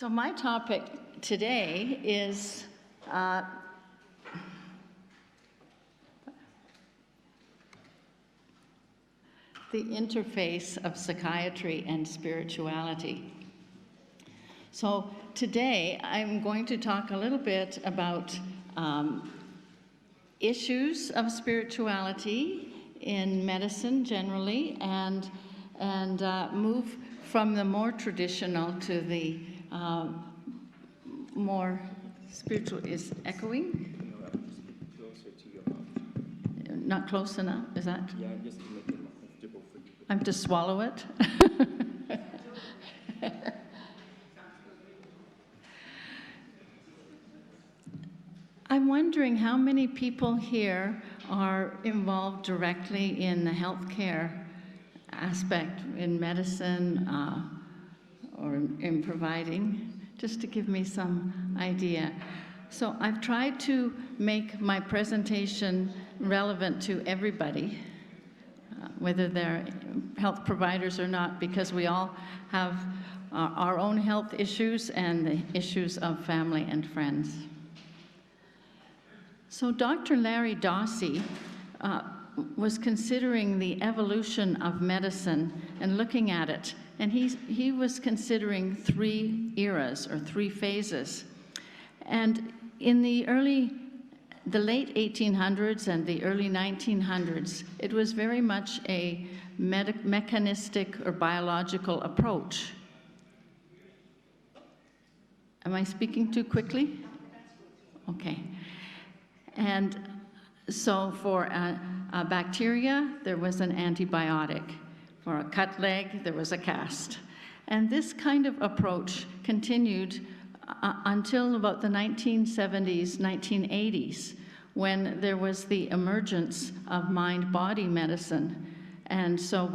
So my topic today is the interface of psychiatry and spirituality. So today I'm going to talk a little bit about issues of spirituality in medicine generally, and move from the more traditional to the more spiritual. Is echoing? No, just closer to your mouth. Not close enough, is that? Yeah, just to make it more comfortable for you. I'm to swallow it? I'm wondering how many people here are involved directly in the healthcare aspect in medicine or in providing, just to give me some idea. So I've tried to make my presentation relevant to everybody, whether they're health providers or not, because we all have our own health issues and the issues of family and friends. So Dr. Larry Dossey was considering the evolution of medicine and looking at it, and he was considering three eras or three phases. And in the late 1800s and the early 1900s, it was very much a mechanistic or biological approach. Am I speaking too quickly? Okay. And so for a bacteria, there was an antibiotic. For a cut leg, there was a cast. And this kind of approach continued until about the 1970s, 1980s, when there was the emergence of mind-body medicine. And so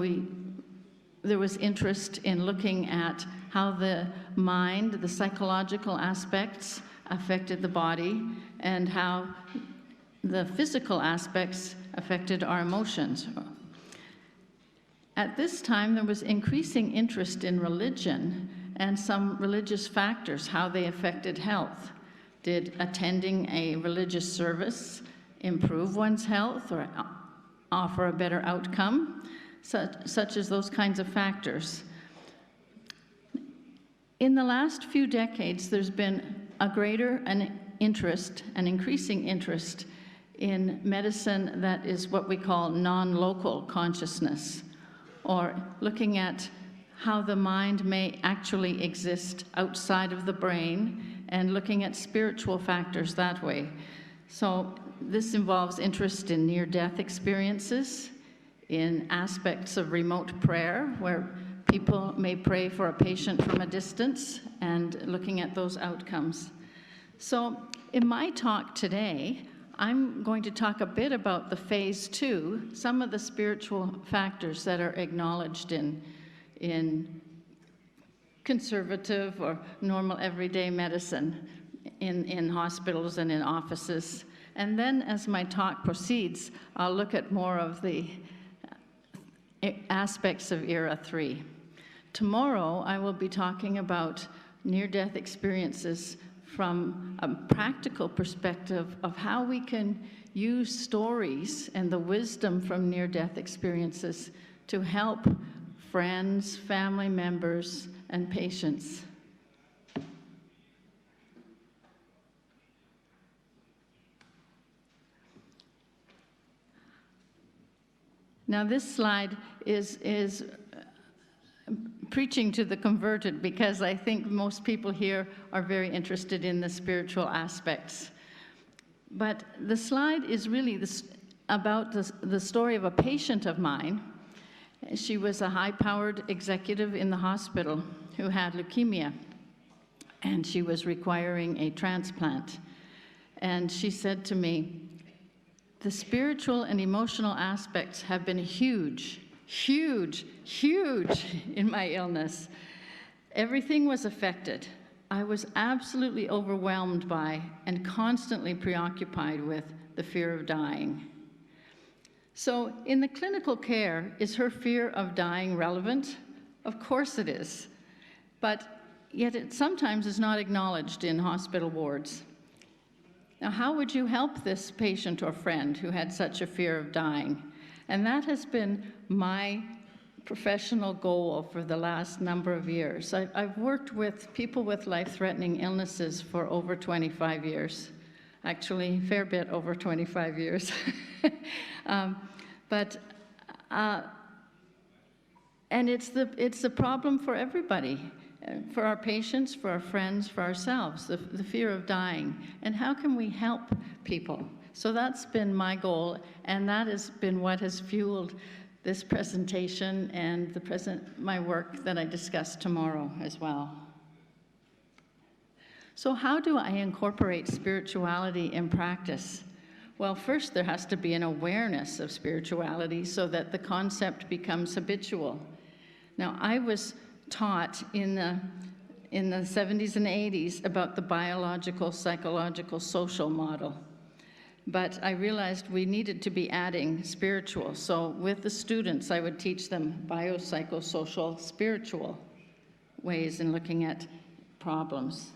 there was interest in looking at how the mind, the psychological aspects, affected the body, and how the physical aspects affected our emotions. At this time, there was increasing interest in religion and some religious factors, how they affected health. Did attending a religious service improve one's health or offer a better outcome? Such as those kinds of factors. In the last few decades, there's been a greater interest, an increasing interest in medicine that is what we call non-local consciousness, or looking at how the mind may actually exist outside of the brain and looking at spiritual factors that way. So this involves interest in near-death experiences, in aspects of remote prayer, where people may pray for a patient from a distance, and looking at those outcomes. So in my talk today, I'm going to talk a bit about the phase 2, some of the spiritual factors that are acknowledged in conservative or normal everyday medicine in hospitals and in offices. And then as my talk proceeds, I'll look at more of the aspects of era 3. Tomorrow, I will be talking about near-death experiences from a practical perspective of how we can use stories and the wisdom from near-death experiences to help friends, family members, and patients. Now this slide is preaching to the converted, because I think most people here are very interested in the spiritual aspects. But the slide is really about the story of a patient of mine. She was a high-powered executive in the hospital who had leukemia, and she was requiring a transplant. And she said to me, "The spiritual and emotional aspects have been huge in my illness. Everything was affected. I was absolutely overwhelmed by and constantly preoccupied with the fear of dying." So in the clinical care, is her fear of dying relevant? Of course it is. But yet it sometimes is not acknowledged in hospital wards. Now, how would you help this patient or friend who had such a fear of dying? And that has been my professional goal for the last number of years. I've worked with people with life-threatening illnesses for over 25 years. Actually, a fair bit over 25 years. And it's the problem for everybody, for our patients, for our friends, for ourselves, the fear of dying. And how can we help people? So that's been my goal, and that has been what has fueled this presentation and my work that I discuss tomorrow as well. So how do I incorporate spirituality in practice? Well, first there has to be an awareness of spirituality so that the concept becomes habitual. Now, I was taught in the 70s and 80s about the biological, psychological, social model. But I realized we needed to be adding spiritual. So with the students, I would teach them biopsychosocial, spiritual ways in looking at problems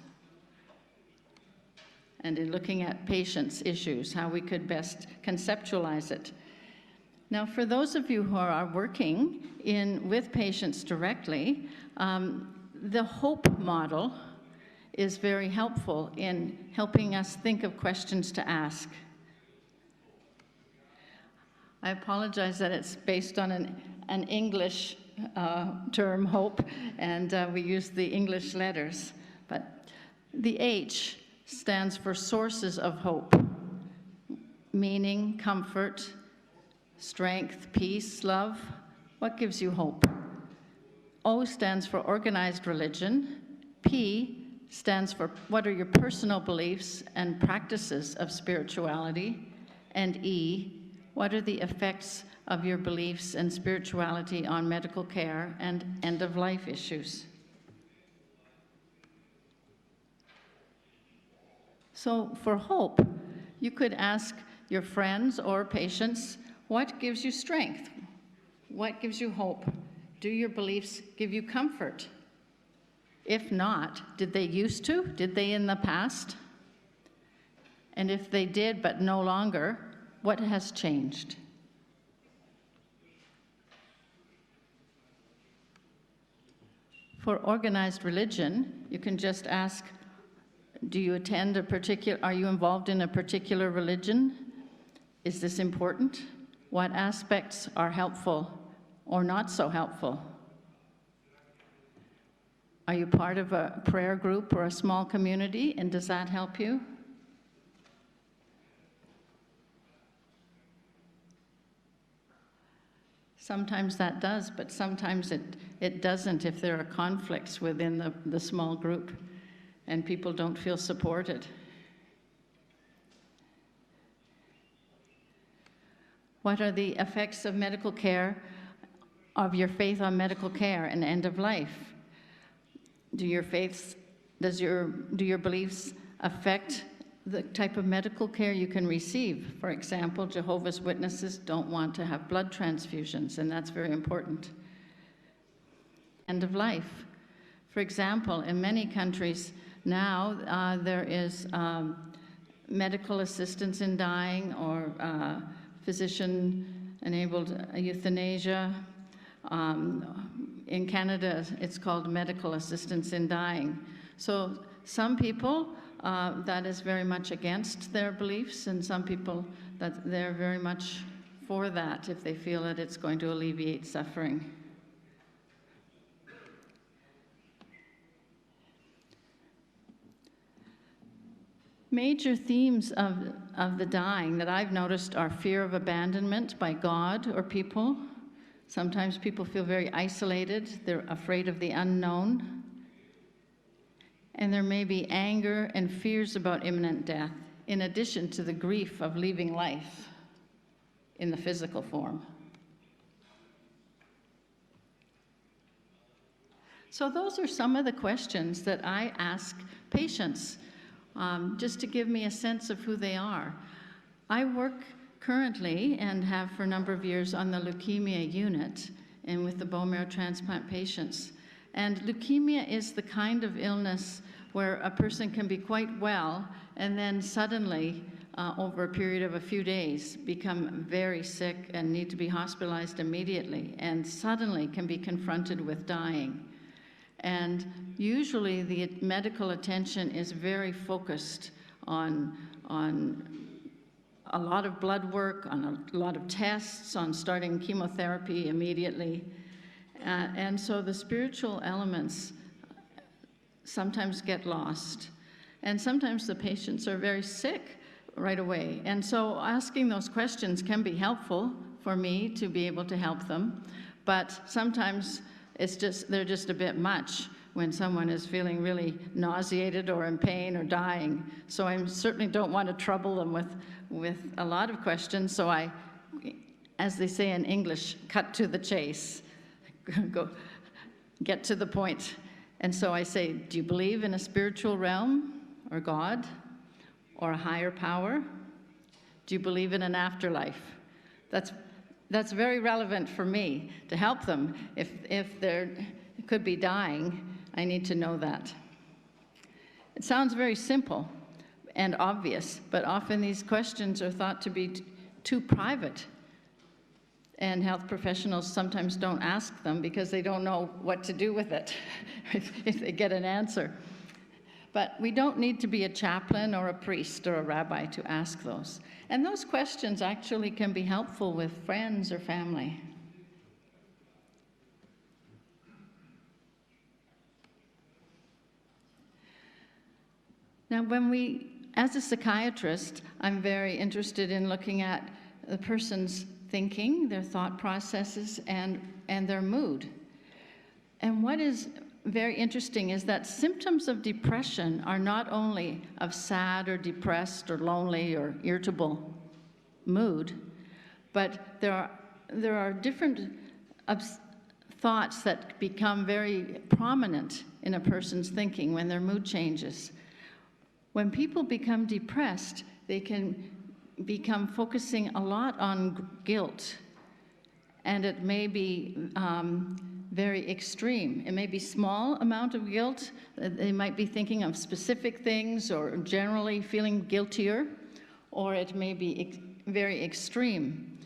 and in looking at patients' issues, how we could best conceptualize it. Now, for those of you who are working with patients directly, the HOPE model is very helpful in helping us think of questions to ask. I apologize that it's based on an English term, hope, and we use the English letters. But the H stands for sources of hope, meaning, comfort, strength, peace, love. What gives you hope? O stands for organized religion. P stands for what are your personal beliefs and practices of spirituality. And E, what are the effects of your beliefs and spirituality on medical care and end-of-life issues? So for hope, you could ask your friends or patients, what gives you strength? What gives you hope? Do your beliefs give you comfort? If not, did they used to? Did they in the past? And if they did but no longer, what has changed? For organized religion, you can just ask, do you attend are you involved in a particular religion? Is this important? What aspects are helpful or not so helpful? Are you part of a prayer group or a small community, and does that help you? Sometimes that does, but sometimes it doesn't if there are conflicts within the small group and people don't feel supported. What are the effects of medical care, of your faith on medical care and end of life? Do your beliefs affect the type of medical care you can receive? For example, Jehovah's Witnesses don't want to have blood transfusions, and that's very important. End of life. For example, in many countries now, there is medical assistance in dying or physician-enabled euthanasia. In Canada, it's called medical assistance in dying. So some people, that is very much against their beliefs, and some people that they're very much for that if they feel that it's going to alleviate suffering. Major themes of the dying that I've noticed are fear of abandonment by God or people. Sometimes people feel very isolated. They're afraid of the unknown. And there may be anger and fears about imminent death, in addition to the grief of leaving life in the physical form. So those are some of the questions that I ask patients, just to give me a sense of who they are. I work currently, and have for a number of years, on the leukemia unit and with the bone marrow transplant patients. And leukemia is the kind of illness where a person can be quite well and then suddenly, over a period of a few days, become very sick and need to be hospitalized immediately, and suddenly can be confronted with dying. And usually the medical attention is very focused on a lot of blood work, on a lot of tests, on starting chemotherapy immediately. And so the spiritual elements sometimes get lost. And sometimes the patients are very sick right away. And so asking those questions can be helpful for me to be able to help them. But sometimes they're just a bit much when someone is feeling really nauseated or in pain or dying. So I certainly don't want to trouble them with a lot of questions. So I, as they say in English, cut to the chase, get to the point. And so I say, do you believe in a spiritual realm or God or a higher power? Do you believe in an afterlife? That's very relevant for me to help them. If they could be dying, I need to know that. It sounds very simple and obvious, but often these questions are thought to be too private. And health professionals sometimes don't ask them because they don't know what to do with it if they get an answer. But we don't need to be a chaplain or a priest or a rabbi to ask those. And those questions actually can be helpful with friends or family. Now, as a psychiatrist, I'm very interested in looking at the person's thinking, their thought processes, and their mood. And what is very interesting is that symptoms of depression are not only of sad or depressed or lonely or irritable mood, but there are different thoughts that become very prominent in a person's thinking when their mood changes. When people become depressed, they can become focusing a lot on guilt, and it may be very extreme. It may be small amount of guilt. They might be thinking of specific things or generally feeling guiltier, or it may be very extreme.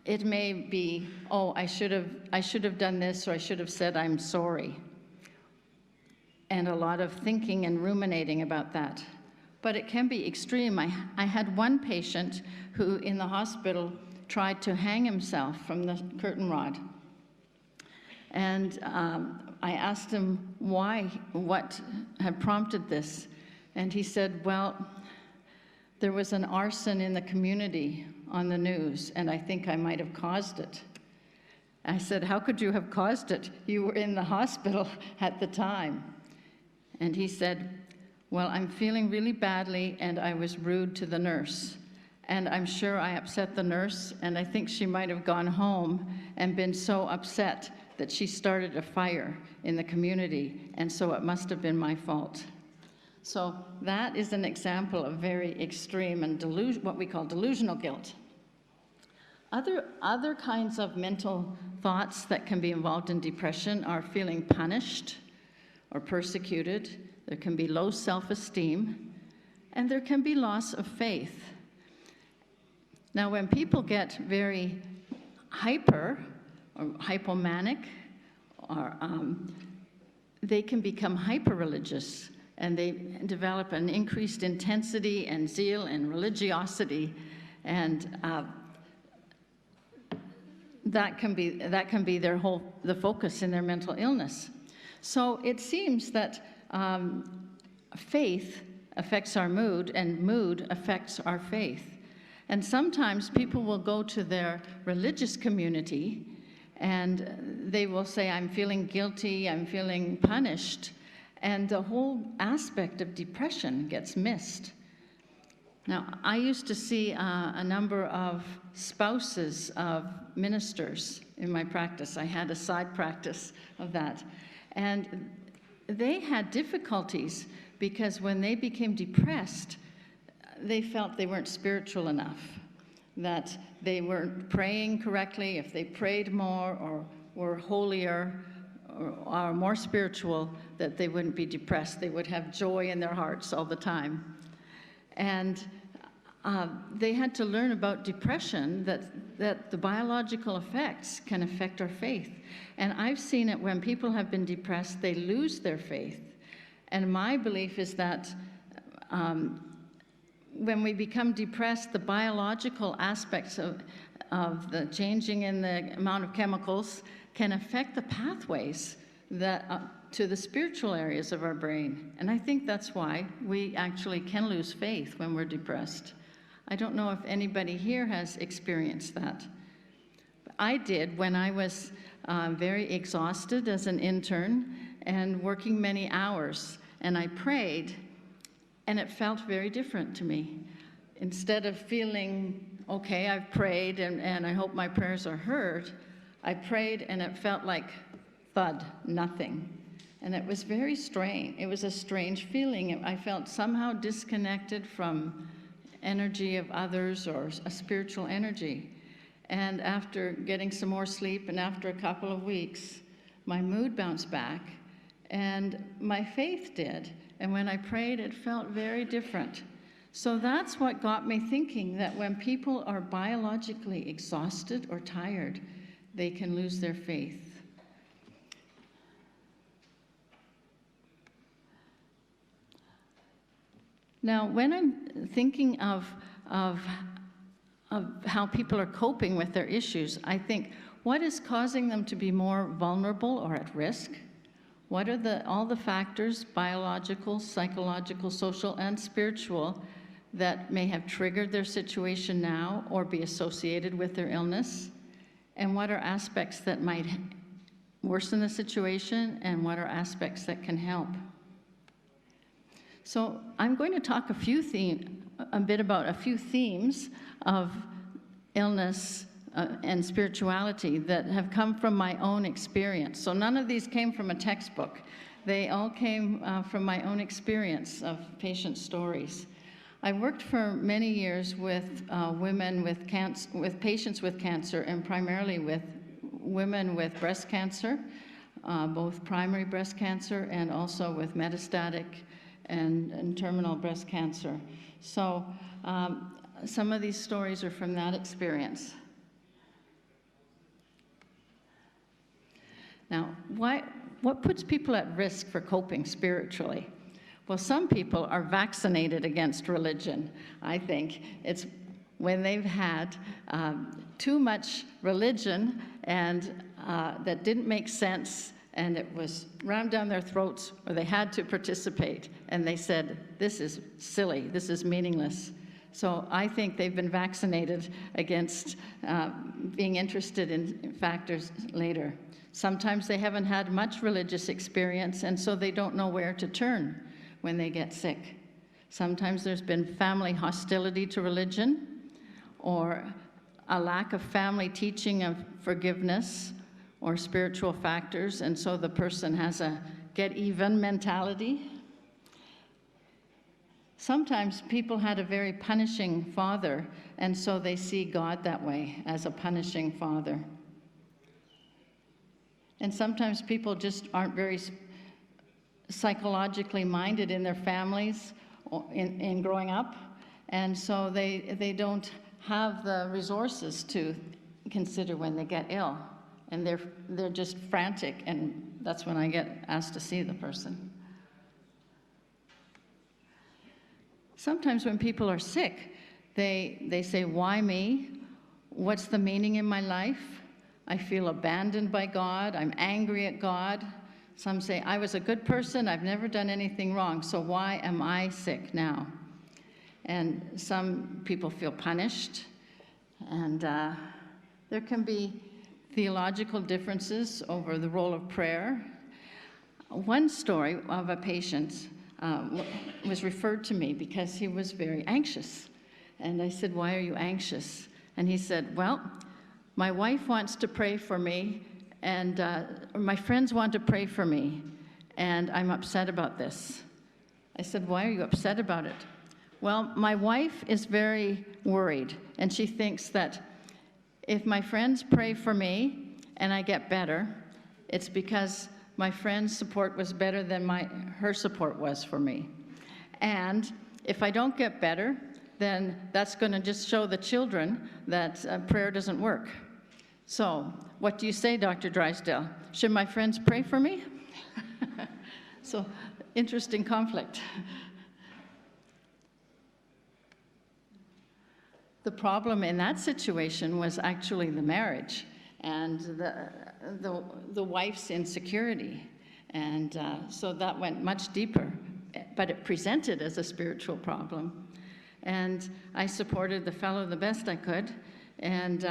It may be, oh, I should have done this, or I should have said I'm sorry. And a lot of thinking and ruminating about that. But it can be extreme. I had one patient who in the hospital tried to hang himself from the curtain rod. And I asked him what had prompted this. And he said, well, there was an arson in the community on the news, and I think I might have caused it. I said, how could you have caused it? You were in the hospital at the time. And he said, well, I'm feeling really badly, and I was rude to the nurse. And I'm sure I upset the nurse, and I think she might have gone home and been so upset that she started a fire in the community, and so it must have been my fault. So that is an example of very extreme and what we call delusional guilt. Other kinds of mental thoughts that can be involved in depression are feeling punished or persecuted. There can be low self-esteem, and there can be loss of faith. Now, when people get very hyper or hypomanic, or they can become hyper-religious, and they develop an increased intensity and zeal and religiosity, and that can be the focus in their mental illness. So it seems that faith affects our mood, and mood affects our faith. And sometimes people will go to their religious community and they will say, I'm feeling guilty, I'm feeling punished, and the whole aspect of depression gets missed. Now, I used to see a number of spouses of ministers in my practice. I had a side practice of that. And they had difficulties because when they became depressed, they felt they weren't spiritual enough, that they weren't praying correctly. If they prayed more or were holier are more spiritual, that they wouldn't be depressed. They would have joy in their hearts all the time. And they had to learn about depression, that the biological effects can affect our faith. And I've seen it when people have been depressed, they lose their faith. And my belief is that when we become depressed, the biological aspects of the changing in the amount of chemicals can affect the pathways that to the spiritual areas of our brain. And I think that's why we actually can lose faith when we're depressed. I don't know if anybody here has experienced that. I did when I was very exhausted as an intern and working many hours. And I prayed, and it felt very different to me. Instead of feeling, okay, I've prayed and I hope my prayers are heard, I prayed and it felt like thud, nothing. And it was very strange. It was a strange feeling. I felt somehow disconnected from energy of others or a spiritual energy. And after getting some more sleep and after a couple of weeks, my mood bounced back and my faith did. And when I prayed, it felt very different. So that's what got me thinking that when people are biologically exhausted or tired, they can lose their faith. Now, when I'm thinking of how people are coping with their issues, I think, what is causing them to be more vulnerable or at risk? What are all the factors, biological, psychological, social, and spiritual, that may have triggered their situation now or be associated with their illness? And what are aspects that might worsen the situation, and what are aspects that can help? So I'm going to talk a bit about a few themes of illness and spirituality that have come from my own experience. So none of these came from a textbook. They all came from my own experience of patient stories. I worked for many years with women with patients with cancer, and primarily with women with breast cancer, both primary breast cancer and also with metastatic and terminal breast cancer. So some of these stories are from that experience. Now, what puts people at risk for coping spiritually? Well, some people are vaccinated against religion, I think. It's when they've had too much religion and that didn't make sense, and it was rammed down their throats, or they had to participate, and they said, this is silly, this is meaningless. So I think they've been vaccinated against being interested in factors later. Sometimes they haven't had much religious experience, and so they don't know where to turn when they get sick. Sometimes there's been family hostility to religion, or a lack of family teaching of forgiveness or spiritual factors, and so the person has a get-even mentality. Sometimes people had a very punishing father, and so they see God that way, as a punishing father. And sometimes people just aren't very psychologically minded in their families or in growing up, and so they don't have the resources to consider when they get ill, and they're just frantic, and that's when I get asked to see the person. Sometimes when people are sick, they say, why me? What's the meaning in my life? I feel abandoned by God. I'm angry at God. Some say, I was a good person. I've never done anything wrong, so why am I sick now? And some people feel punished. And there can be theological differences over the role of prayer. One story of a patient was referred to me because he was very anxious. And I said, why are you anxious? And he said, well, my wife wants to pray for me, and my friends want to pray for me, and I'm upset about this. I said, why are you upset about it? Well, my wife is very worried, and she thinks that if my friends pray for me and I get better, it's because my friend's support was better than her support was for me. And if I don't get better, then that's going to just show the children that prayer doesn't work. So, what do you say, Dr. Drysdale? Should my friends pray for me? So, interesting conflict. The problem in that situation was actually the marriage and the wife's insecurity. And so that went much deeper, but it presented as a spiritual problem. And I supported the fellow the best I could, and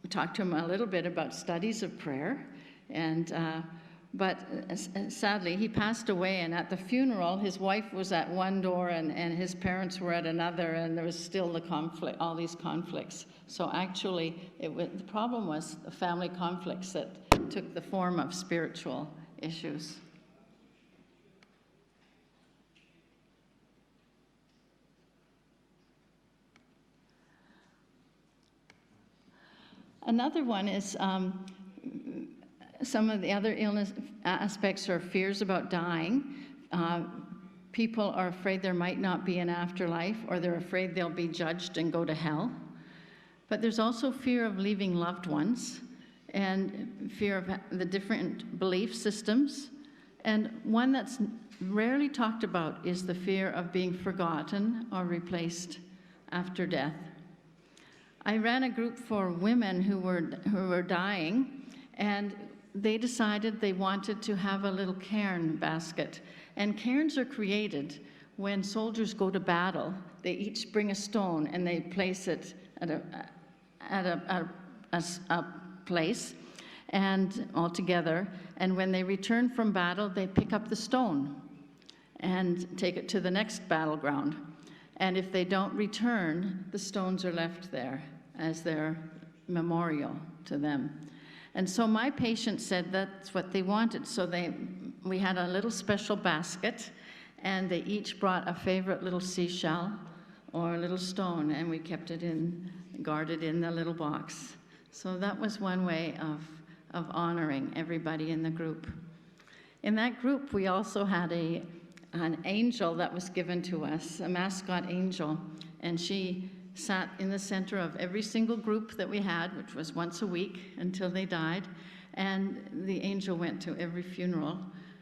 talked to him a little bit about studies of prayer. And but sadly, he passed away, and at the funeral, his wife was at one door and his parents were at another, and there was still the conflict, all these conflicts. So actually, the problem was the family conflicts that took the form of spiritual issues. Another one is some of the other illness aspects are fears about dying. People are afraid there might not be an afterlife, or they're afraid they'll be judged and go to hell. But there's also fear of leaving loved ones, and fear of the different belief systems. And one that's rarely talked about is the fear of being forgotten or replaced after death. I ran a group for women who were dying, and they decided they wanted to have a little cairn basket. And cairns are created when soldiers go to battle. They each bring a stone and they place it at a place and all together. And when they return from battle, they pick up the stone and take it to the next battleground. And if they don't return, the stones are left there as their memorial to them. And so my patient said that's what they wanted. So we had a little special basket, and they each brought a favorite little seashell or a little stone, and we kept it guarded in the little box. So that was one way of honoring everybody in the group. In that group, we also had an angel that was given to us, a mascot angel, and she sat in the center of every single group that we had, which was once a week until they died. And the angel went to every funeral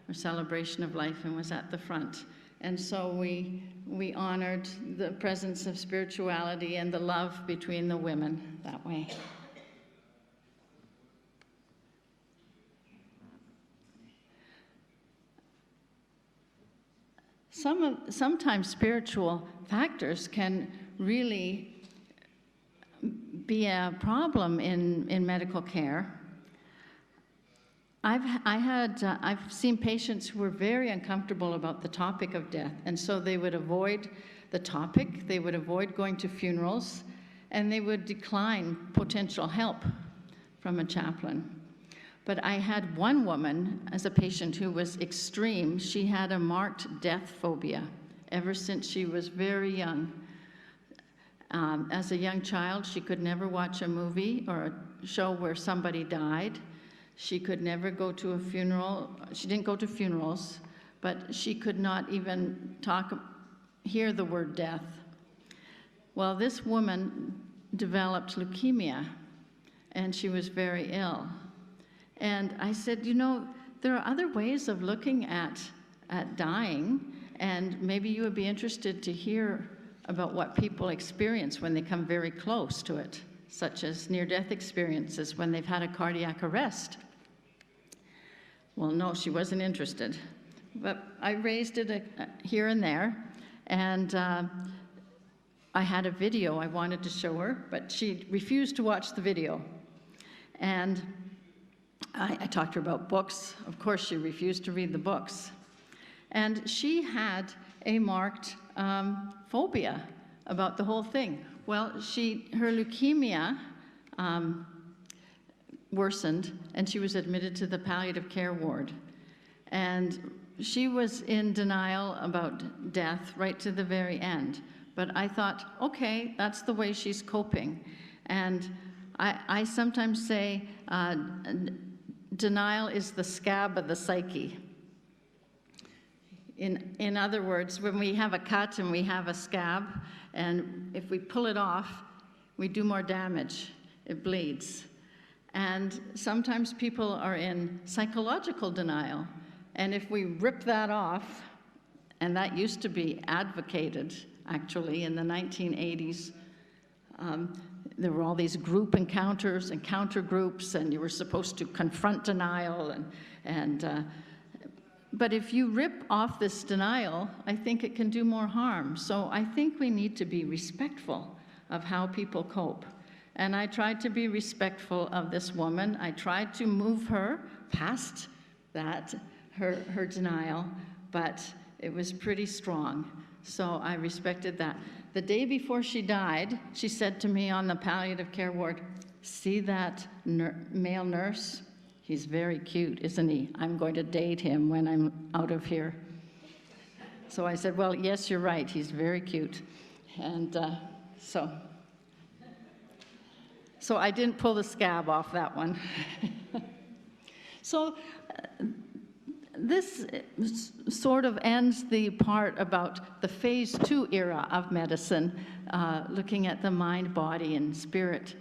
or celebration of life and was at the front. And so we honored the presence of spirituality and the love between the women that way. Sometimes spiritual factors can really be a problem in medical care. I've seen patients who were very uncomfortable about the topic of death, and so they would avoid the topic, they would avoid going to funerals, and they would decline potential help from a chaplain. But I had one woman as a patient who was extreme. She had a marked death phobia ever since she was very young. As a young child, she could never watch a movie or a show where somebody died. She could never go to a funeral. She didn't go to funerals, but she could not even hear the word death. Well, this woman developed leukemia, and she was very ill. And I said, you know, there are other ways of looking at dying, and maybe you would be interested to hear about what people experience when they come very close to it, such as near-death experiences when they've had a cardiac arrest. Well, no, she wasn't interested. But I raised it here and there, and I had a video I wanted to show her, but she refused to watch the video. And I talked to her about books. Of course, she refused to read the books. And she had a marked phobia about the whole thing. Well, her leukemia worsened, and she was admitted to the palliative care ward. And she was in denial about death right to the very end. But I thought, okay, that's the way she's coping. And I sometimes say, denial is the scab of the psyche. In other words, when we have a cut and we have a scab, and if we pull it off, we do more damage. It bleeds. And sometimes people are in psychological denial. And if we rip that off, and that used to be advocated, actually, in the 1980s, there were all these group encounters and counter groups, and you were supposed to confront denial. But if you rip off this denial, I think it can do more harm. So I think we need to be respectful of how people cope. And I tried to be respectful of this woman. I tried to move her past that, her denial, but it was pretty strong. So I respected that. The day before she died, she said to me on the palliative care ward, "See that male nurse? He's very cute, isn't he? I'm going to date him when I'm out of here." So I said, "Well, yes, you're right. He's very cute." And so I didn't pull the scab off that one. So this sort of ends the part about the phase 2 era of medicine, looking at the mind, body, and spirit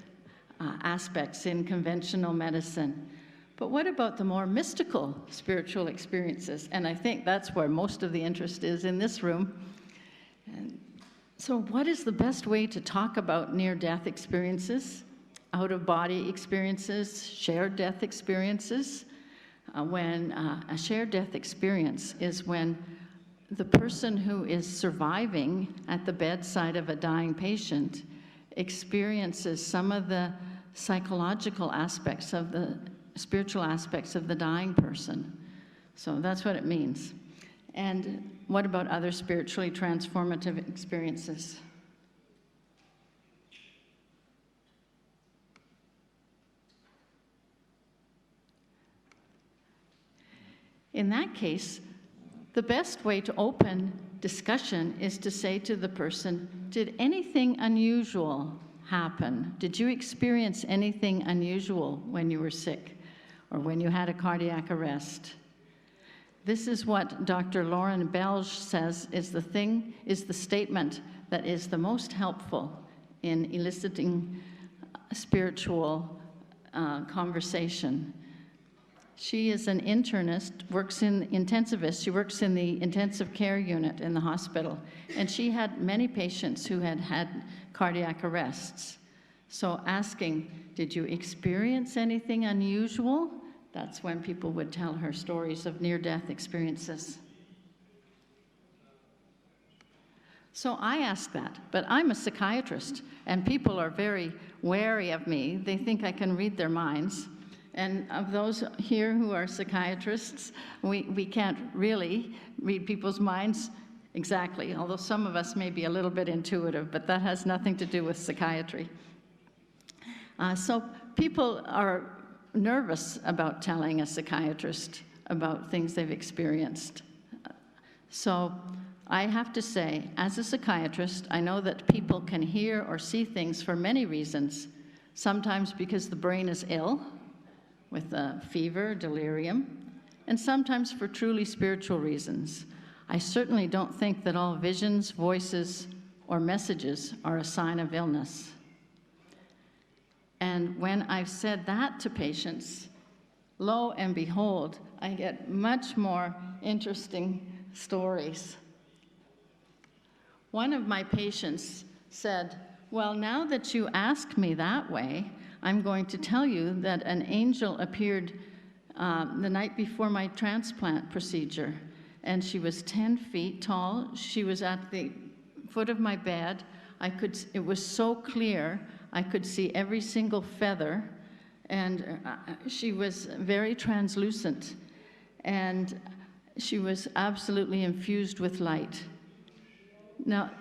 aspects in conventional medicine. But what about the more mystical spiritual experiences? And I think that's where most of the interest is in this room. And so what is the best way to talk about near-death experiences, out-of-body experiences, shared death experiences? When a shared death experience is when the person who is surviving at the bedside of a dying patient experiences some of the psychological aspects of the spiritual aspects of the dying person. So that's what it means. And what about other spiritually transformative experiences? In that case, the best way to open discussion is to say to the person, did anything unusual happen? Did you experience anything unusual when you were sick or when you had a cardiac arrest? This is what Dr. Lauren Belge says is the statement that is the most helpful in eliciting spiritual conversation. She is an internist, works in intensivist. She works in the intensive care unit in the hospital. And she had many patients who had had cardiac arrests. So asking, did you experience anything unusual? That's when people would tell her stories of near-death experiences. So I ask that, but I'm a psychiatrist, and people are very wary of me. They think I can read their minds. And of those here who are psychiatrists, we can't really read people's minds exactly, although some of us may be a little bit intuitive, but that has nothing to do with psychiatry. So people are nervous about telling a psychiatrist about things they've experienced. So I have to say, as a psychiatrist, I know that people can hear or see things for many reasons, sometimes because the brain is ill, with a fever, delirium, and sometimes for truly spiritual reasons. I certainly don't think that all visions, voices, or messages are a sign of illness. And when I've said that to patients, lo and behold, I get much more interesting stories. One of my patients said, "Well, now that you ask me that way, I'm going to tell you that an angel appeared the night before my transplant procedure, and she was 10 feet tall. She was at the foot of my bed. It was so clear, I could see every single feather, and she was very translucent, and she was absolutely infused with light." Now,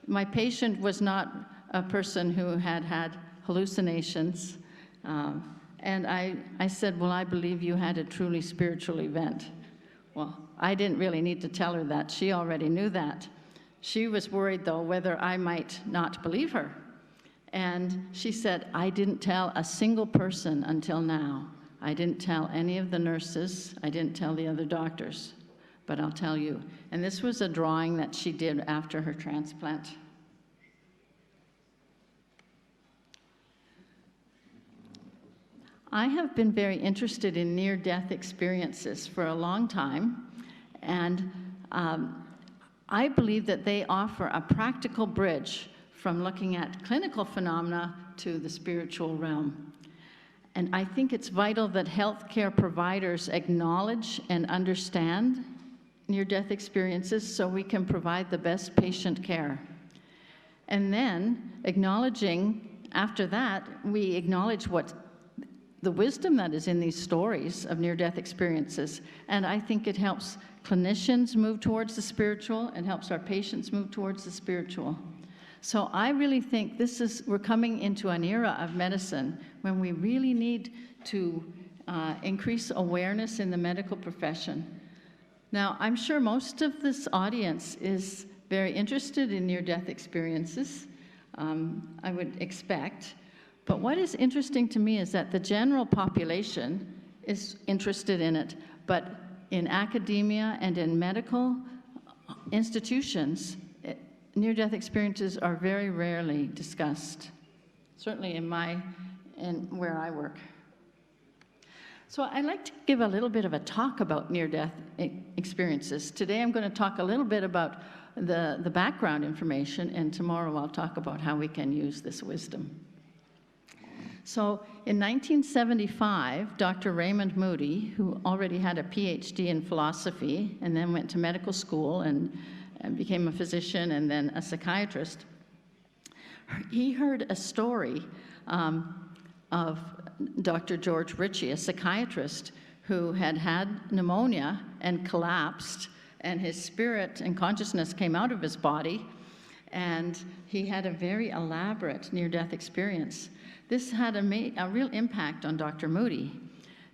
my patient was not a person who had had hallucinations, and I said, "Well, I believe you had a truly spiritual event." Well, I didn't really need to tell her that. She already knew that. She was worried, though, whether I might not believe her. And she said, "I didn't tell a single person until now. I didn't tell any of the nurses. I didn't tell the other doctors, but I'll tell you. And this was a drawing that she did after her transplant. I have been very interested in near-death experiences for a long time, and I believe that they offer a practical bridge from looking at clinical phenomena to the spiritual realm. And I think it's vital that healthcare providers acknowledge and understand near-death experiences so we can provide the best patient care. And then, after that, we acknowledge what the wisdom that is in these stories of near-death experiences. And I think it helps clinicians move towards the spiritual and helps our patients move towards the spiritual. So I really think we're coming into an era of medicine when we really need to increase awareness in the medical profession. Now, I'm sure most of this audience is very interested in near-death experiences, I would expect. But what is interesting to me is that the general population is interested in it, but in academia and in medical institutions, near-death experiences are very rarely discussed, certainly in where I work. So I'd like to give a little bit of a talk about near-death experiences. Today I'm going to talk a little bit about the background information, and tomorrow I'll talk about how we can use this wisdom. So in 1975, Dr. Raymond Moody, who already had a PhD in philosophy and then went to medical school and became a physician and then a psychiatrist, he heard a story of Dr. George Ritchie, a psychiatrist who had had pneumonia and collapsed, and his spirit and consciousness came out of his body, and he had a very elaborate near-death experience. This had a real impact on Dr. Moody.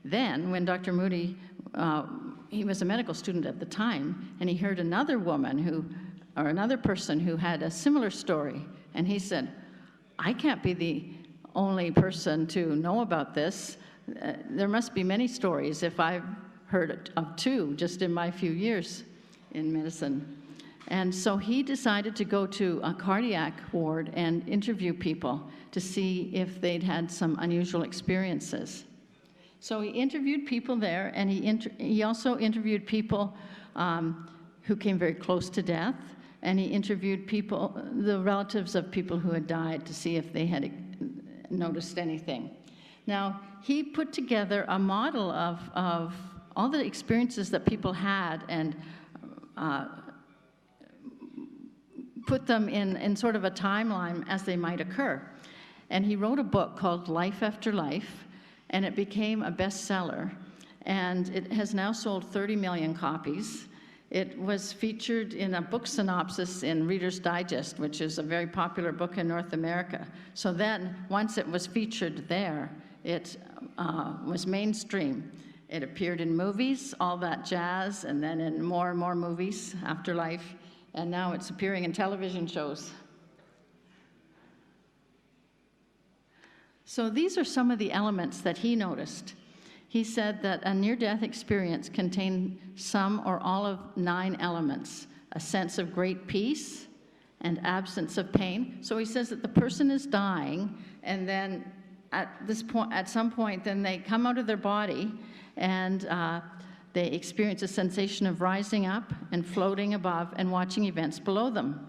Then, when Dr. Moody, he was a medical student at the time, and he heard another person who had a similar story, and he said, I can't be the only person to know about this. There must be many stories if I've heard of two just in my few years in medicine. And so he decided to go to a cardiac ward and interview people to see if they'd had some unusual experiences. So he interviewed people there, and he also interviewed people who came very close to death, and he interviewed the relatives of people who had died to see if they had noticed anything. Now, he put together a model of all the experiences that people had and put them in sort of a timeline as they might occur. And he wrote a book called Life After Life, and it became a bestseller. And it has now sold 30 million copies. It was featured in a book synopsis in Reader's Digest, which is a very popular book in North America. So then, once it was featured there, it was mainstream. It appeared in movies, all that jazz, and then in more and more movies, Afterlife, and now it's appearing in television shows. So these are some of the elements that he noticed. He said that a near-death experience contained some or all of 9 elements: a sense of great peace and absence of pain. So he says that the person is dying, and then at some point, then they come out of their body, and they experience a sensation of rising up and floating above and watching events below them.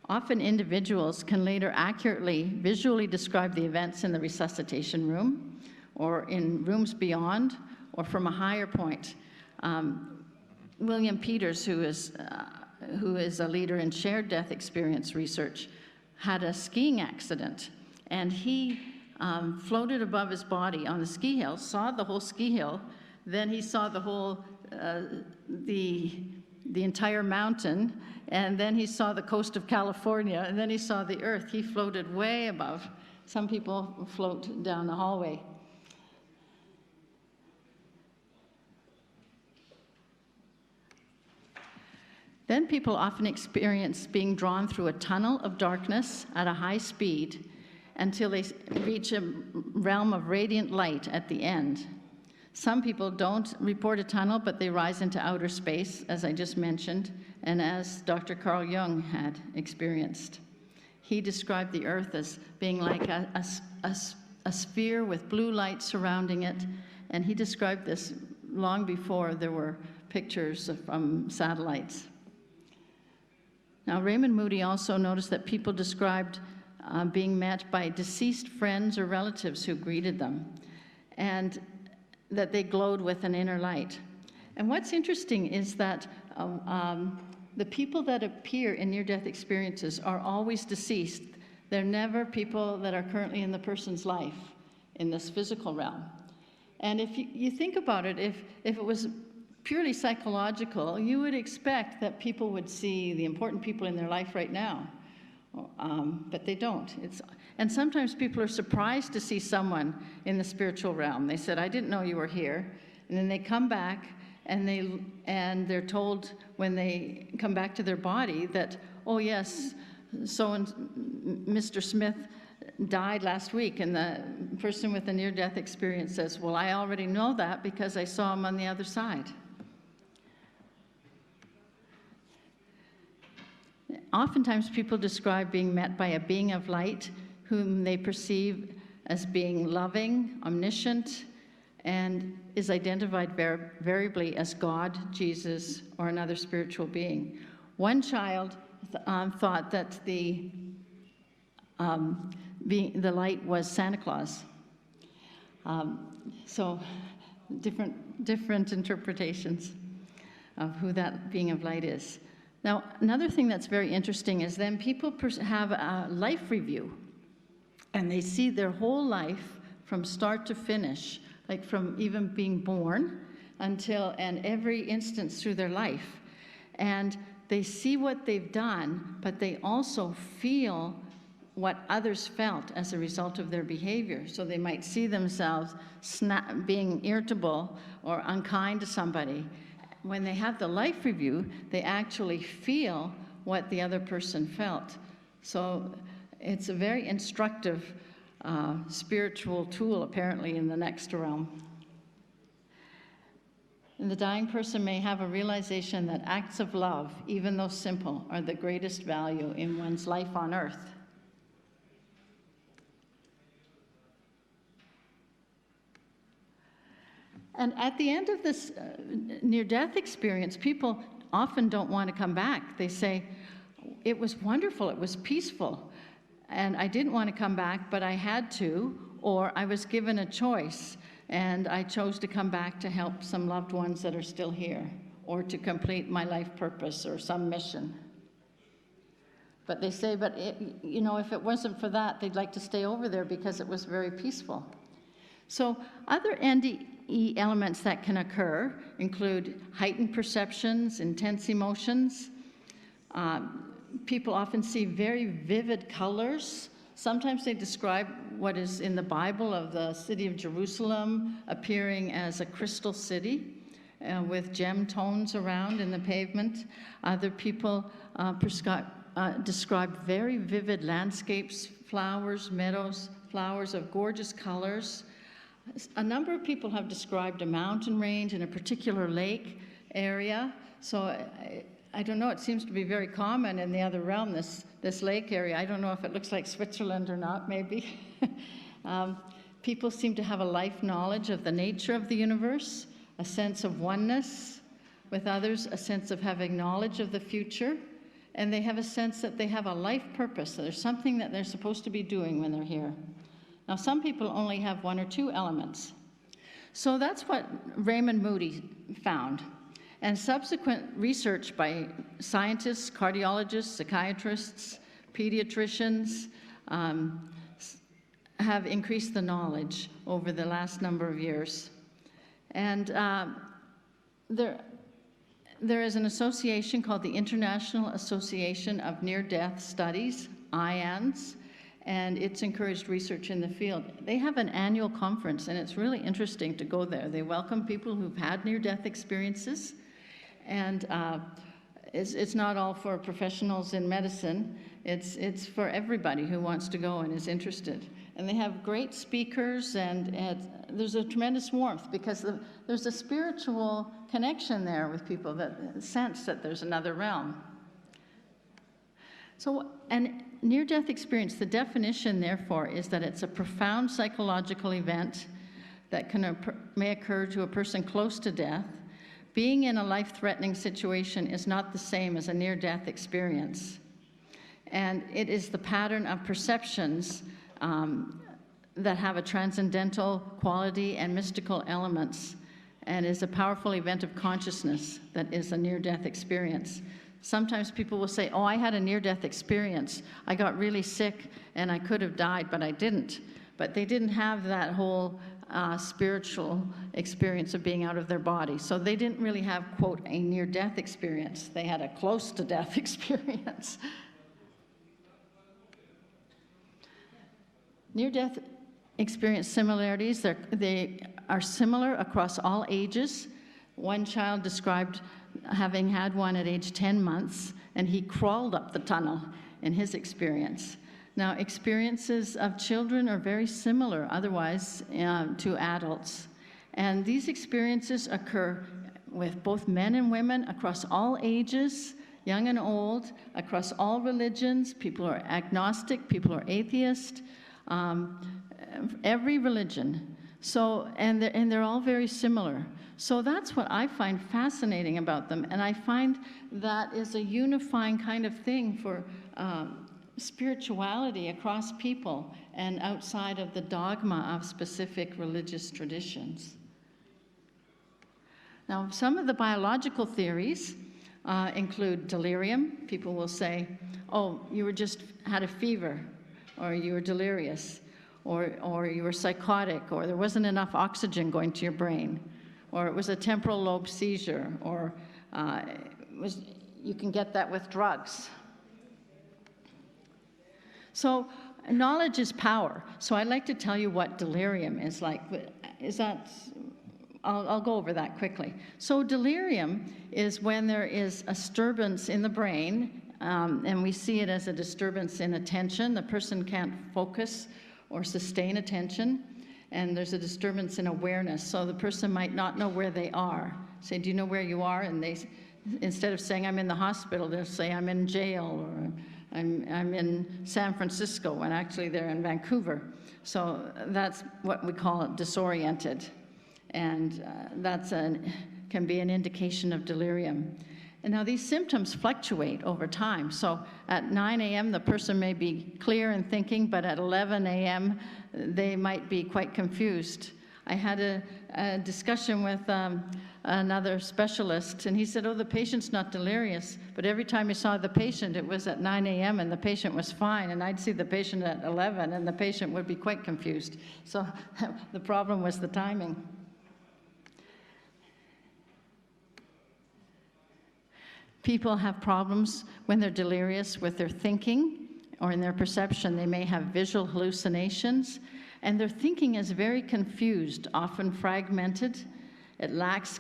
Often individuals can later accurately visually describe the events in the resuscitation room or in rooms beyond or from a higher point. William Peters, who is a leader in shared death experience research, had a skiing accident, and he floated above his body on the ski hill, saw the whole ski hill, then he saw the whole, the entire mountain, and then he saw the coast of California, and then he saw the earth. He floated way above. Some people float down the hallway. Then people often experience being drawn through a tunnel of darkness at a high speed, until they reach a realm of radiant light at the end. Some people don't report a tunnel, but they rise into outer space, as I just mentioned, and as Dr. Carl Jung had experienced. He described the earth as being like a sphere with blue light surrounding it, and he described this long before there were pictures from satellites. Now, Raymond Moody also noticed that people described being met by deceased friends or relatives who greeted them, and that they glowed with an inner light. And what's interesting is that the people that appear in near-death experiences are always deceased. They're never people that are currently in the person's life in this physical realm. And if you think about it, if it was purely psychological, you would expect that people would see the important people in their life right now, but they don't. And sometimes people are surprised to see someone in the spiritual realm. They said, I didn't know you were here. And then they come back, and they're told when they come back to their body that, oh yes, Mr. Smith died last week. And the person with a near-death experience says, well, I already know that because I saw him on the other side. Oftentimes people describe being met by a being of light whom they perceive as being loving, omniscient, and is identified variably as God, Jesus, or another spiritual being. One child thought that the light was Santa Claus. So different interpretations of who that being of light is. Now, another thing that's very interesting is then people have a life review, and they see their whole life from start to finish, like from even being born and every instance through their life. And they see what they've done, but they also feel what others felt as a result of their behavior. So they might see themselves being irritable or unkind to somebody. When they have the life review, they actually feel what the other person felt. So it's a very instructive spiritual tool, apparently, in the next realm. And the dying person may have a realization that acts of love, even though simple, are the greatest value in one's life on earth. And at the end of this near-death experience, people often don't want to come back. They say, it was wonderful, it was peaceful, and I didn't want to come back, but I had to, or I was given a choice, and I chose to come back to help some loved ones that are still here, or to complete my life purpose or some mission. But they say, if it wasn't for that, they'd like to stay over there because it was very peaceful. So other NDE elements that can occur include heightened perceptions, intense emotions. People often see very vivid colors. Sometimes they describe what is in the Bible of the city of Jerusalem appearing as a crystal city with gem tones around in the pavement. Other people describe very vivid landscapes, flowers, meadows, flowers of gorgeous colors. A number of people have described a mountain range in a particular lake area. So I don't know, it seems to be very common in the other realm, this lake area. I don't know if it looks like Switzerland or not, maybe. People seem to have a life knowledge of the nature of the universe, a sense of oneness with others, a sense of having knowledge of the future, and they have a sense that they have a life purpose. So there's something that they're supposed to be doing when they're here. Now, some people only have one or two elements. So that's what Raymond Moody found. And subsequent research by scientists, cardiologists, psychiatrists, pediatricians have increased the knowledge over the last number of years. And there is an association called the International Association of Near-Death Studies, IANS, and it's encouraged research in the field. They have an annual conference, and it's really interesting to go there. They welcome people who've had near-death experiences, and it's not all for professionals in medicine. It's for everybody who wants to go and is interested. And they have great speakers, and there's a tremendous warmth because there's a spiritual connection there with people that sense that there's another realm. So, and near-death experience, the definition, therefore, is that it's a profound psychological event that may occur to a person close to death. Being in a life-threatening situation is not the same as a near-death experience. And it is the pattern of perceptions that have a transcendental quality and mystical elements, and is a powerful event of consciousness that is a near-death experience. Sometimes people will say, oh, I had a near-death experience. I got really sick and I could have died, but I didn't. But they didn't have that whole spiritual experience of being out of their body. So they didn't really have, quote, a near-death experience. They had a close-to-death experience. Near-death experience similarities, they are similar across all ages. One child described having had one at age 10 months, and he crawled up the tunnel in his experience. Now, experiences of children are very similar otherwise to adults. And these experiences occur with both men and women across all ages, young and old, across all religions. People are agnostic, people are atheist, every religion. So, and they're all very similar. So that's what I find fascinating about them, and I find that is a unifying kind of thing for spirituality across people and outside of the dogma of specific religious traditions. Now, some of the biological theories include delirium. People will say, oh, you were just had a fever, or you were delirious, or you were psychotic, or there wasn't enough oxygen going to your brain, or it was a temporal lobe seizure, or you can get that with drugs. So knowledge is power. So I'd like to tell you what delirium is like. I'll go over that quickly. So delirium is when there is a disturbance in the brain, and we see it as a disturbance in attention. The person can't focus or sustain attention, and there's a disturbance in awareness. So the person might not know where they are. Say, do you know where you are? And they, instead of saying, I'm in the hospital, they'll say, I'm in jail, or I'm in San Francisco, when actually they're in Vancouver. So that's what we call disoriented. And can be an indication of delirium. And now these symptoms fluctuate over time. So at 9 a.m., the person may be clear and thinking, but at 11 a.m., they might be quite confused. I had a discussion with another specialist, and he said, oh, the patient's not delirious, but every time he saw the patient, it was at 9 a.m., and the patient was fine, and I'd see the patient at 11, and the patient would be quite confused. So the problem was the timing. People have problems when they're delirious with their thinking or in their perception. They may have visual hallucinations, and their thinking is very confused, often fragmented. It lacks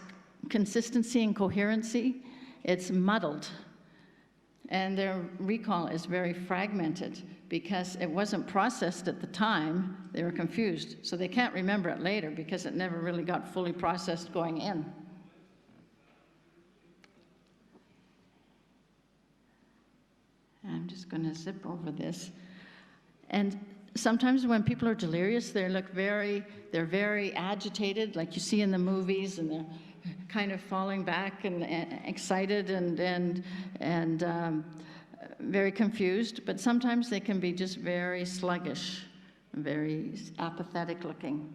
consistency and coherency. It's muddled. And their recall is very fragmented because it wasn't processed at the time. They were confused. So they can't remember it later because it never really got fully processed going in. I'm just going to zip over this. And sometimes when people are delirious, they're very agitated, like you see in the movies, and they're kind of falling back and excited and very confused. But sometimes they can be just very sluggish, very apathetic looking.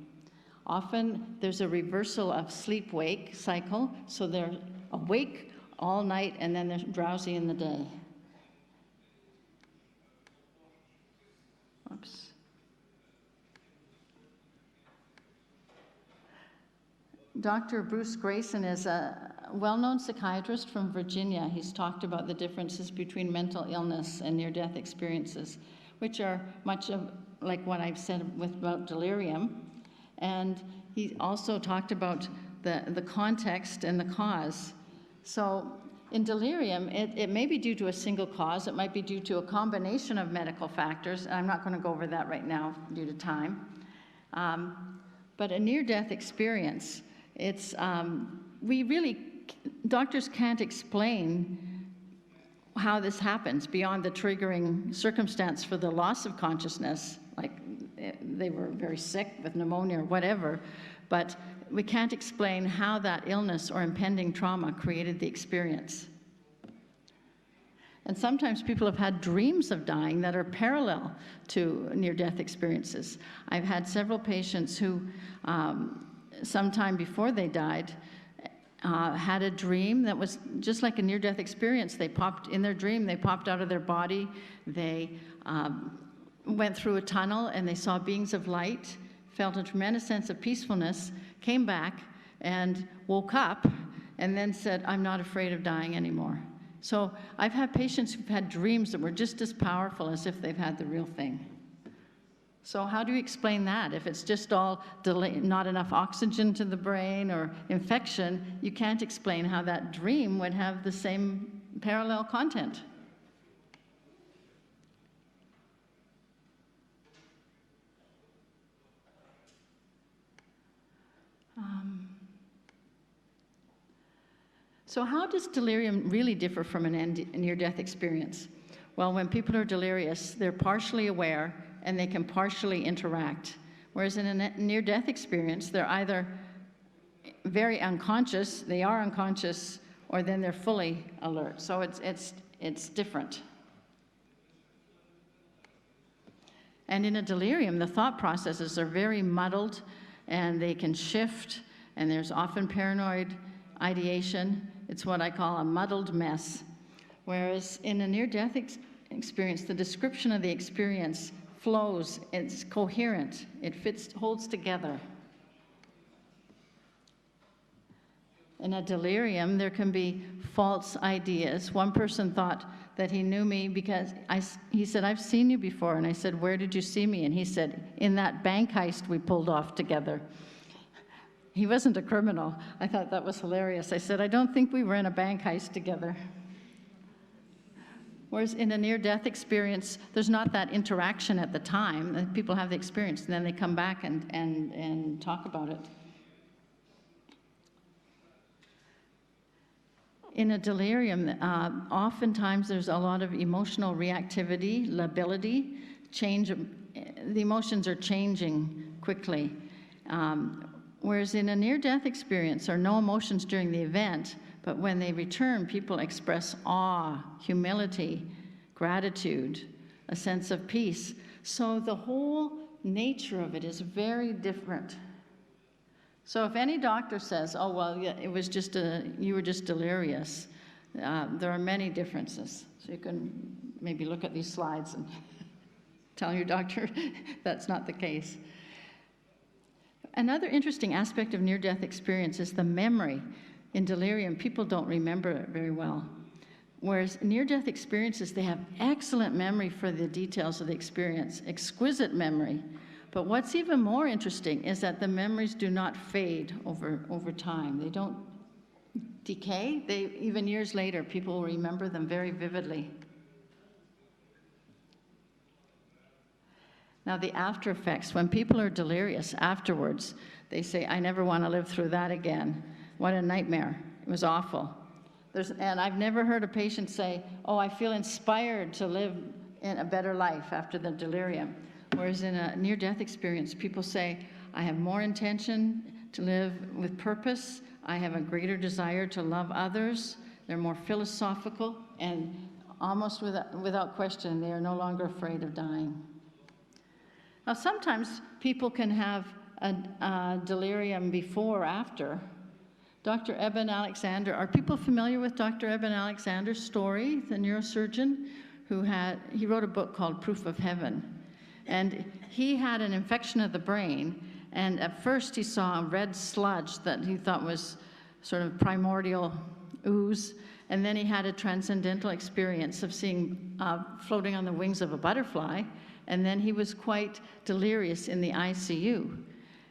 Often there's a reversal of sleep-wake cycle, so they're awake all night and then they're drowsy in the day. Oops. Dr. Bruce Grayson is a well-known psychiatrist from Virginia. He's talked about the differences between mental illness and near-death experiences, which are much of like what I've said about delirium. And he also talked about the context and the cause. So In delirium, it may be due to a single cause. It might be due to a combination of medical factors. I'm not going to go over that right now due to time. But a near-death experience, it's, doctors can't explain how this happens beyond the triggering circumstance for the loss of consciousness, like they were very sick with pneumonia or whatever, but we can't explain how that illness or impending trauma created the experience. And sometimes people have had dreams of dying that are parallel to near-death experiences. I've had several patients who, sometime before they died, had a dream that was just like a near-death experience. In their dream, they popped out of their body, they went through a tunnel, and they saw beings of light, felt a tremendous sense of peacefulness, came back and woke up, and then said, I'm not afraid of dying anymore. So I've had patients who've had dreams that were just as powerful as if they've had the real thing. So how do you explain that? If it's just all not enough oxygen to the brain or infection, you can't explain how that dream would have the same parallel content. So how does delirium really differ from a near-death experience? Well, when people are delirious, they're partially aware and they can partially interact. Whereas in a near-death experience, they're either very unconscious, they are unconscious, or then they're fully alert. So it's different. And in a delirium, the thought processes are very muddled and they can shift, and there's often paranoid ideation. It's what I call a muddled mess. Whereas in a near-death experience, the description of the experience flows, it's coherent, it holds together. In a delirium, there can be false ideas. One person thought that he knew me because he said, I've seen you before. And I said, where did you see me? And he said, in that bank heist we pulled off together. He wasn't a criminal. I thought that was hilarious. I said, I don't think we were in a bank heist together. Whereas in a near-death experience, there's not that interaction at the time. People have the experience, and then they come back and talk about it. In a delirium, oftentimes there's a lot of emotional reactivity, lability, change. The emotions are changing quickly. Whereas in a near-death experience, there are no emotions during the event, but when they return, people express awe, humility, gratitude, a sense of peace. So the whole nature of it is very different. So if any doctor says, oh, well, yeah, it was just you were just delirious, there are many differences. So you can maybe look at these slides and tell your doctor that's not the case. Another interesting aspect of near-death experience is the memory. In delirium, people don't remember it very well. Whereas near-death experiences, they have excellent memory for the details of the experience, exquisite memory. But what's even more interesting is that the memories do not fade over time. They don't decay. Even years later, people will remember them very vividly. Now, the after effects, when people are delirious afterwards, they say, I never want to live through that again. What a nightmare. It was awful. And I've never heard a patient say, oh, I feel inspired to live in a better life after the delirium. Whereas in a near-death experience, people say, I have more intention to live with purpose. I have a greater desire to love others. They're more philosophical, and almost without question, they are no longer afraid of dying. Now, sometimes people can have a delirium before or after. Dr. Eben Alexander, are people familiar with Dr. Eben Alexander's story, the neurosurgeon he wrote a book called Proof of Heaven. And he had an infection of the brain, and at first he saw a red sludge that he thought was sort of primordial ooze, and then he had a transcendental experience of seeing floating on the wings of a butterfly, and then he was quite delirious in the ICU.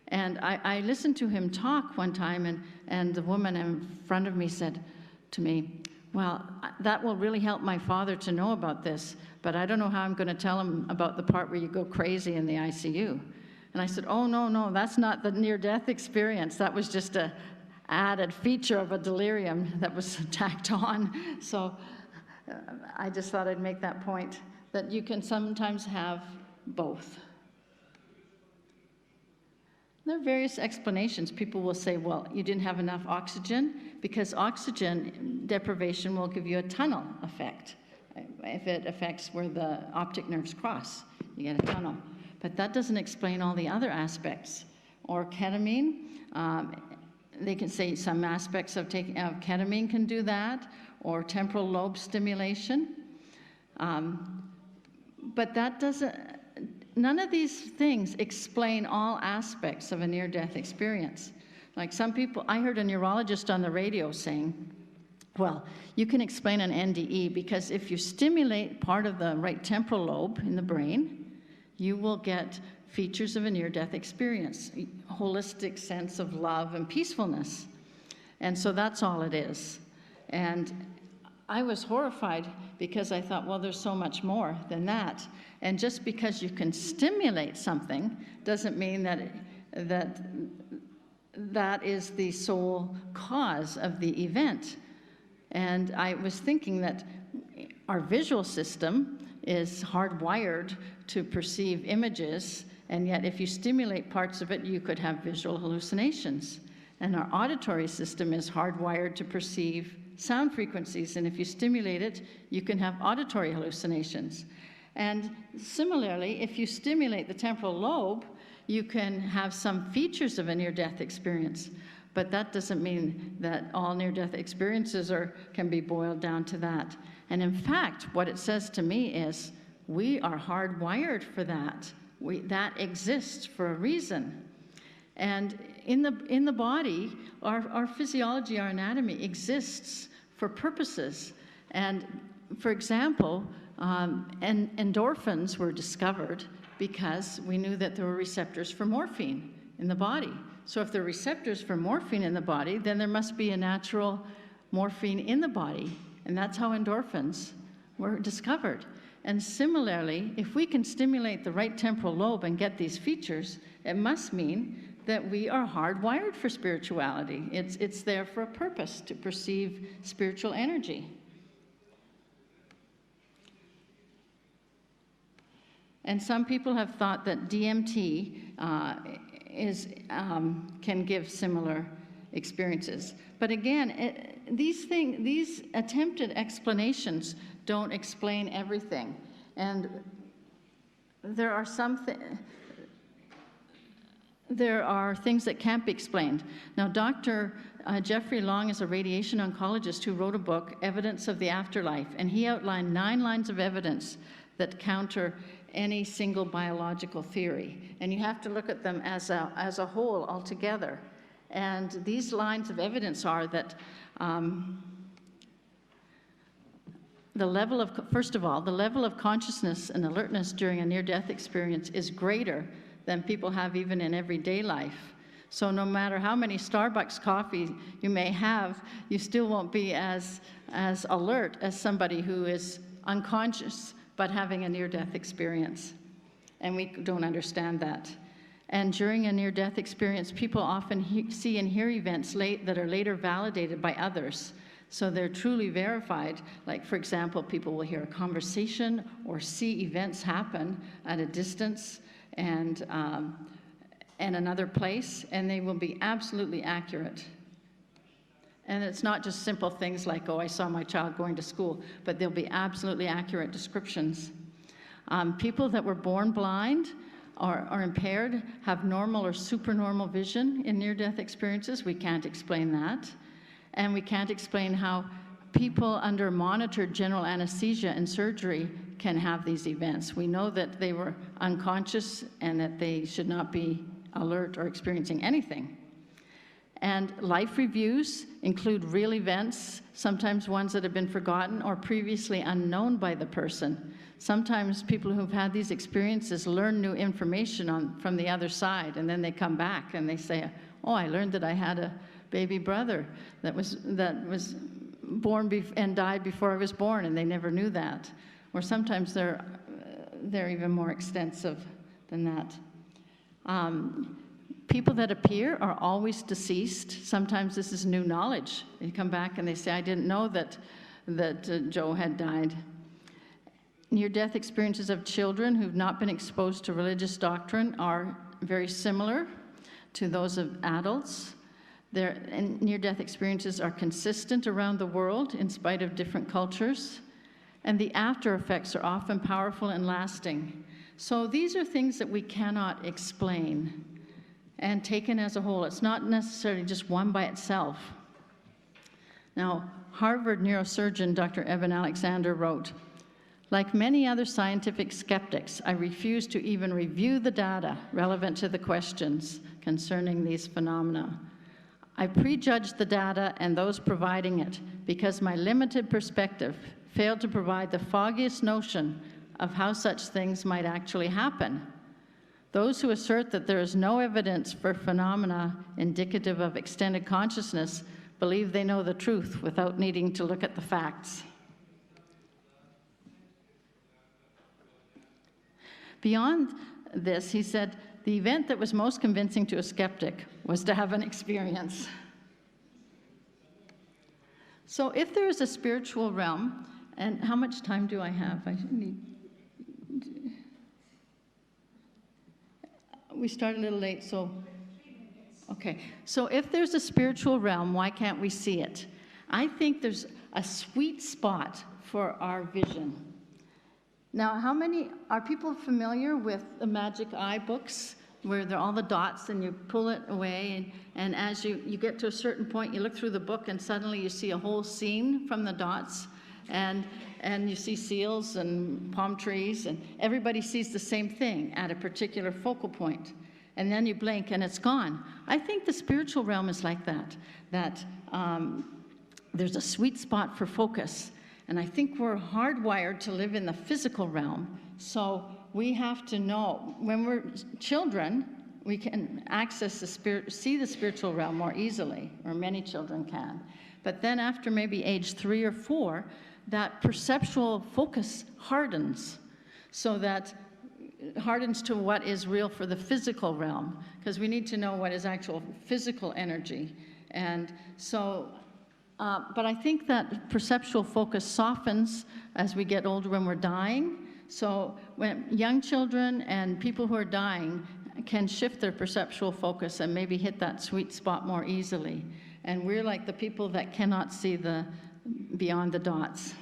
And I listened to him talk one time, and the woman in front of me said to me, Well, that will really help my father to know about this, but I don't know how I'm going to tell him about the part where you go crazy in the ICU. And I said, oh, no, that's not the near-death experience. That was just a added feature of a delirium that was tacked on. So I just thought I'd make that point, that you can sometimes have both. There are various explanations. People will say, well, you didn't have enough oxygen, because oxygen deprivation will give you a tunnel effect. If it affects where the optic nerves cross, you get a tunnel. But that doesn't explain all the other aspects. Or ketamine, they can say some aspects of ketamine can do that, or temporal lobe stimulation. But that doesn't, none of these things explain all aspects of a near-death experience. Like some people, I heard a neurologist on the radio saying, well, you can explain an NDE because if you stimulate part of the right temporal lobe in the brain, you will get features of a near-death experience, a holistic sense of love and peacefulness. And so that's all it is. And I was horrified because I thought, well, there's so much more than that. And just because you can stimulate something doesn't mean that is the sole cause of the event. And I was thinking that our visual system is hardwired to perceive images, and yet if you stimulate parts of it, you could have visual hallucinations. And our auditory system is hardwired to perceive sound frequencies, and if you stimulate it, you can have auditory hallucinations. And similarly, if you stimulate the temporal lobe, you can have some features of a near-death experience. But that doesn't mean that all near-death experiences can be boiled down to that. And in fact, what it says to me is, we are hardwired for that. That exists for a reason. And in the body, our physiology, our anatomy exists for purposes. And for example, endorphins were discovered because we knew that there were receptors for morphine in the body. So if there are receptors for morphine in the body, then there must be a natural morphine in the body. And that's how endorphins were discovered. And similarly, if we can stimulate the right temporal lobe and get these features, it must mean that we are hardwired for spirituality. It's there for a purpose, to perceive spiritual energy. And some people have thought that DMT can give similar experiences. But again, these attempted explanations don't explain everything. And there are things that can't be explained. Now, Dr. Jeffrey Long is a radiation oncologist who wrote a book, Evidence of the Afterlife, and he outlined 9 lines of evidence that counter any single biological theory. And you have to look at them as a whole altogether. And these lines of evidence are that first of all, the level of consciousness and alertness during a near-death experience is greater than people have even in everyday life. So no matter how many Starbucks coffee you may have, you still won't be as alert as somebody who is unconscious but having a near-death experience. And we don't understand that. And during a near-death experience, people often see and hear events that are later validated by others. So they're truly verified. Like, for example, people will hear a conversation or see events happen at a distance and another place, and they will be absolutely accurate. And it's not just simple things like, oh, I saw my child going to school, but they'll be absolutely accurate descriptions. People that were born blind or impaired have normal or supernormal vision in near-death experiences. We can't explain that. And we can't explain how people under monitored general anesthesia and surgery can have these events. We know that they were unconscious and that they should not be alert or experiencing anything. And life reviews include real events, sometimes ones that have been forgotten or previously unknown by the person. Sometimes people who've had these experiences learn new information from the other side, and then they come back and they say, oh, I learned that I had a baby brother that was and died before I was born, and they never knew that. Or sometimes they're even more extensive than that. People that appear are always deceased. Sometimes this is new knowledge. They come back and they say, I didn't know that Joe had died. Near-death experiences of children who've not been exposed to religious doctrine are very similar to those of adults. And near-death experiences are consistent around the world in spite of different cultures. And the after effects are often powerful and lasting. So these are things that we cannot explain. And taken as a whole, it's not necessarily just one by itself. Now, Harvard neurosurgeon Dr. Evan Alexander wrote, like many other scientific skeptics, I refuse to even review the data relevant to the questions concerning these phenomena. I prejudge the data and those providing it because my limited perspective failed to provide the foggiest notion of how such things might actually happen. Those who assert that there is no evidence for phenomena indicative of extended consciousness believe they know the truth without needing to look at the facts. Beyond this, he said, the event that was most convincing to a skeptic was to have an experience. So if there is a spiritual realm, and how much time do I have? We started a little late, so, okay. So if there's a spiritual realm, why can't we see it? I think there's a sweet spot for our vision. Now, are people familiar with the Magic Eye books, where they're all the dots and you pull it away, and as you get to a certain point, you look through the book and suddenly you see a whole scene from the dots, and you see seals and palm trees, and everybody sees the same thing at a particular focal point. And then you blink and it's gone. I think the spiritual realm is like that there's a sweet spot for focus. And I think we're hardwired to live in the physical realm. So we have to know, when we're children, we can access see the spiritual realm more easily, or many children can. But then after maybe age 3 or 4, that perceptual focus hardens, so that it hardens to what is real for the physical realm, because we need to know what is actual physical energy. And so, but I think that perceptual focus softens as we get older when we're dying. So when young children and people who are dying can shift their perceptual focus and maybe hit that sweet spot more easily. And we're like the people that cannot see beyond the dots.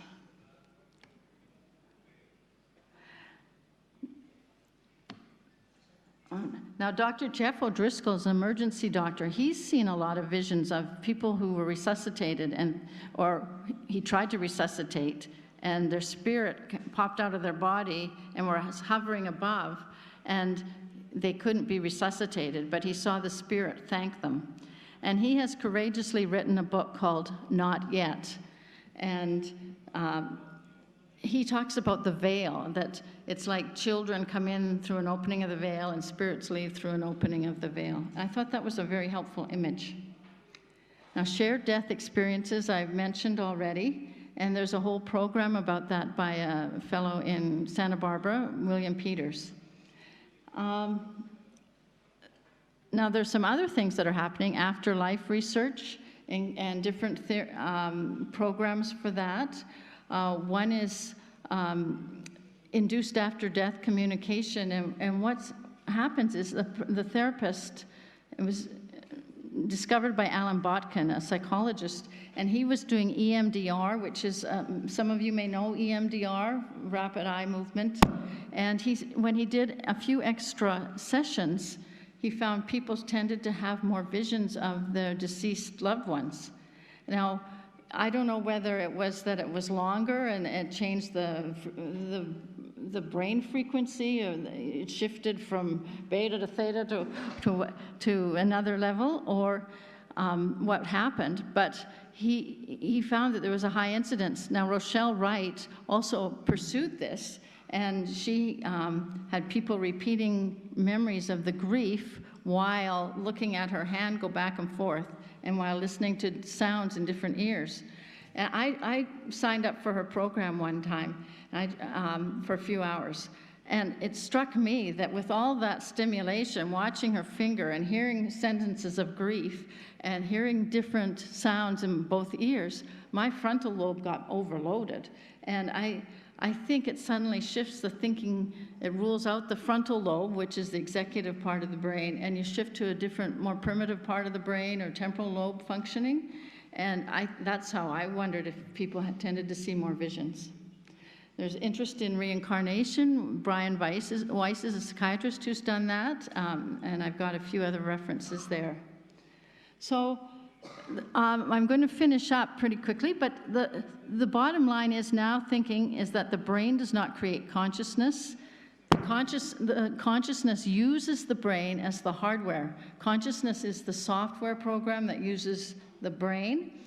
Now, Dr. Jeff O'Driscoll is an emergency doctor. He's seen a lot of visions of people who were resuscitated, or he tried to resuscitate, and their spirit popped out of their body and were hovering above, and they couldn't be resuscitated, but he saw the spirit thank them. And he has courageously written a book called Not Yet. And he talks about the veil, that it's like children come in through an opening of the veil and spirits leave through an opening of the veil. I thought that was a very helpful image. Now, shared death experiences I've mentioned already, and there's a whole program about that by a fellow in Santa Barbara, William Peters. Now, there's some other things that are happening, afterlife research and different programs for that. One is induced after-death communication, and what happens is the therapist, it was discovered by Alan Botkin, a psychologist, and he was doing EMDR, which is, some of you may know EMDR, rapid eye movement, and when he did a few extra sessions, he found people tended to have more visions of their deceased loved ones. Now, I don't know whether it was that it was longer and it changed the brain frequency, or it shifted from beta to theta to another level, or what happened, but he found that there was a high incidence. Now, Rochelle Wright also pursued this, and she had people repeating memories of the grief while looking at her hand go back and forth, and while listening to sounds in different ears. And I signed up for her program one time for a few hours. And it struck me that with all that stimulation, watching her finger and hearing sentences of grief and hearing different sounds in both ears, my frontal lobe got overloaded. And I think it suddenly shifts the thinking. It rules out the frontal lobe, which is the executive part of the brain, and you shift to a different, more primitive part of the brain or temporal lobe functioning. And that's how I wondered if people had tended to see more visions. There's interest in reincarnation. Brian Weiss is a psychiatrist who's done that, and I've got a few other references there. So I'm going to finish up pretty quickly, but the bottom line is now thinking is that the brain does not create consciousness. The consciousness uses the brain as the hardware. Consciousness is the software program that uses the brain.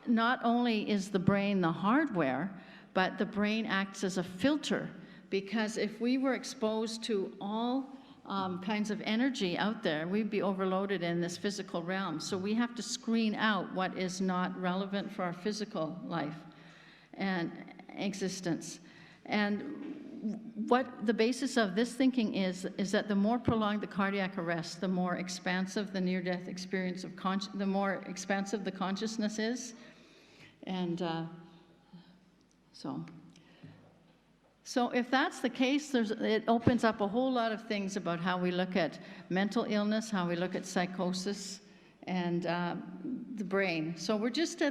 Not only is the brain the hardware, but the brain acts as a filter, because if we were exposed to all kinds of energy out there, we'd be overloaded in this physical realm. So we have to screen out what is not relevant for our physical life and existence. And what the basis of this thinking is that the more prolonged the cardiac arrest, the more expansive the near-death experience of the more expansive the consciousness is. And So if that's the case, it opens up a whole lot of things about how we look at mental illness, how we look at psychosis, and the brain. So we're just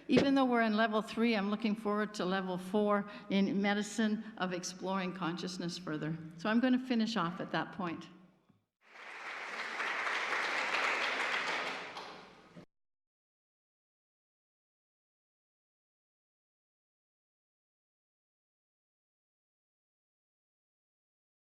even though we're in level 3, I'm looking forward to level 4 in medicine of exploring consciousness further. So I'm going to finish off at that point.